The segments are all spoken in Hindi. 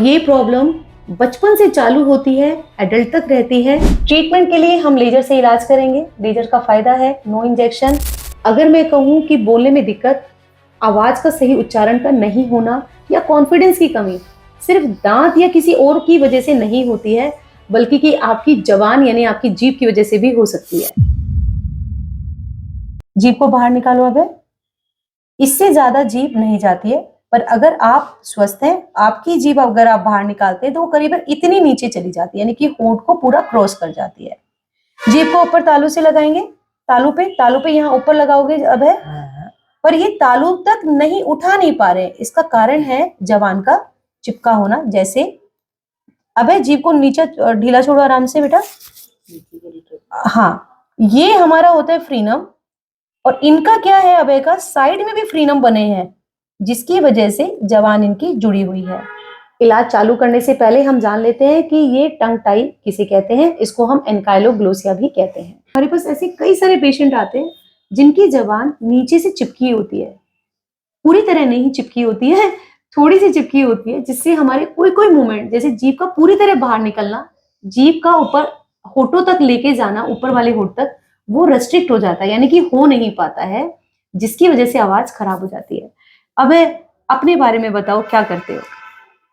ये प्रॉब्लम बचपन से चालू होती है, एडल्ट तक रहती है। ट्रीटमेंट के लिए हम लेजर से इलाज करेंगे। लेजर का फायदा है नो इंजेक्शन। अगर मैं कहूँ कि बोलने में दिक्कत, आवाज का सही उच्चारण का नहीं होना या कॉन्फिडेंस की कमी सिर्फ दांत या किसी और की वजह से नहीं होती है, बल्कि कि आपकी जबान यानी आपकी जीभ की वजह से भी हो सकती है। जीभ को बाहर निकालो। अब इससे ज्यादा जीभ नहीं जाती है, पर अगर आप स्वस्थ हैं, आपकी जीभ अगर आप बाहर निकालते हैं तो वो करीबन इतनी नीचे चली जाती है, यानी कि होंठ को पूरा क्रॉस कर जाती है। जीभ को ऊपर तालू से लगाएंगे। तालू पे यहाँ ऊपर लगाओगे अब है, पर ये तालू तक नहीं उठा नहीं पा रहे। इसका कारण है जबान का चिपका होना। जैसे अब है, जीभ को नीचे ढीला छोड़ो आराम से बेटा। हाँ, ये हमारा होता है फ्रीनम, और इनका क्या है, अबे का साइड में भी फ्रीनम बने हैं, जिसकी वजह से जबान इनकी जुड़ी हुई है। इलाज चालू करने से पहले हम जान लेते हैं कि ये टंग टाई किसे कहते हैं। इसको हम एनकाइलोग्लोसिया भी कहते हैं। हमारे पास ऐसे कई सारे पेशेंट आते हैं जिनकी जबान नीचे से चिपकी होती है, पूरी तरह नहीं चिपकी होती है, थोड़ी सी चिपकी होती है, जिससे हमारे कोई कोई मूवमेंट, जैसे जीभ का पूरी तरह बाहर निकलना, जीभ का ऊपर होठों तक लेके जाना, ऊपर वाले होठ तक, वो रेस्ट्रिक्ट हो जाता है, यानी कि हो नहीं पाता है, जिसकी वजह से आवाज खराब हो जाती है। अब अपने बारे में बताओ, क्या करते हो?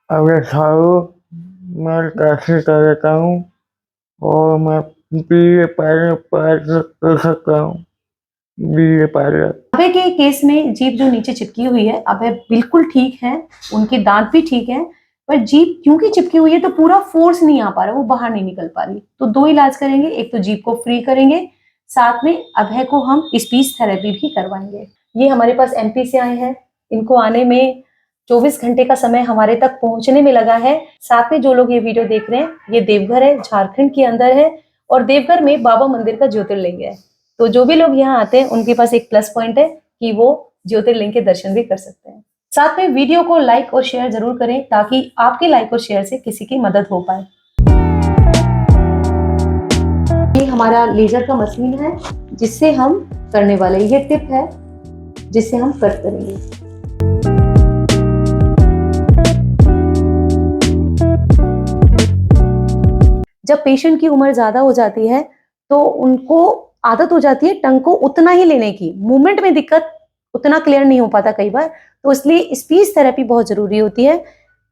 अगर खाओ मैं कैसे करता हूँ और मैं बीए पहले कर सकता हूँ। बीए पहले अभय के केस में जीभ जो नीचे चिपकी हुई है, अभय बिल्कुल ठीक है, उनके दांत भी ठीक है, पर जीभ क्योंकि चिपकी हुई है तो पूरा फोर्स नहीं आ पा रहा, वो बाहर नहीं निकल पा रही। तो दो इलाज करेंगे, एक तो जीभ को फ्री करेंगे, साथ में अभय को हम स्पीच थेरेपी भी करवाएंगे। ये हमारे पास एमपी से आए हैं, इनको आने में 24 घंटे का समय हमारे तक पहुंचने में लगा है। साथ में जो लोग ये वीडियो देख रहे हैं, ये देवघर है, झारखंड के अंदर है, और देवघर में बाबा मंदिर का ज्योतिर्लिंग है। तो जो भी लोग यहाँ आते हैं उनके पास एक प्लस पॉइंट है कि वो ज्योतिर्लिंग के दर्शन भी कर सकते हैं। साथ में वीडियो को लाइक और शेयर जरूर करें, ताकि आपके लाइक और शेयर से किसी की मदद हो पाए। ये हमारा लेजर का मशीन है जिससे हम करने वाले, ये टिप है जिससे हम कट करेंगे। जब पेशेंट की उम्र ज्यादा हो जाती है तो उनको आदत हो जाती है टंग को उतना ही लेने की, मूवमेंट में दिक्कत, उतना क्लियर नहीं हो पाता कई बार, तो इसलिए स्पीच थेरेपी बहुत जरूरी होती है।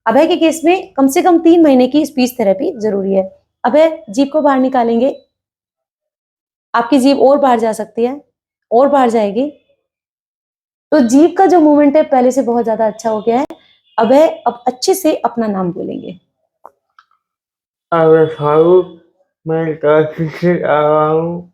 अभय के केस में कम से कम 3 महीने की स्पीच थेरेपी जरूरी है। अभय, जीभ को बाहर निकालेंगे। आपकी जीभ और बाहर जा सकती है, और बाहर जाएगी। तो जीभ का जो मूवमेंट है पहले से बहुत ज्यादा अच्छा हो गया है। अभय अब अच्छे से अपना नाम बोलेंगे। अगर खाओ मैं कैसे से आ रहा हूँ।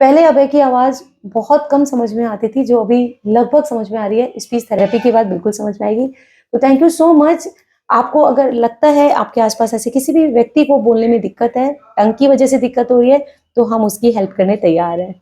पहले अभय की आवाज बहुत कम समझ में आती थी, जो अभी लगभग समझ में आ रही है। स्पीच थेरेपी के बाद बिल्कुल समझ में आएगी। तो थैंक यू सो मच। आपको अगर लगता है आपके आसपास ऐसे किसी भी व्यक्ति को बोलने में दिक्कत है, टंग की वजह से दिक्कत हो रही है, तो हम उसकी हेल्प करने तैयार हैं।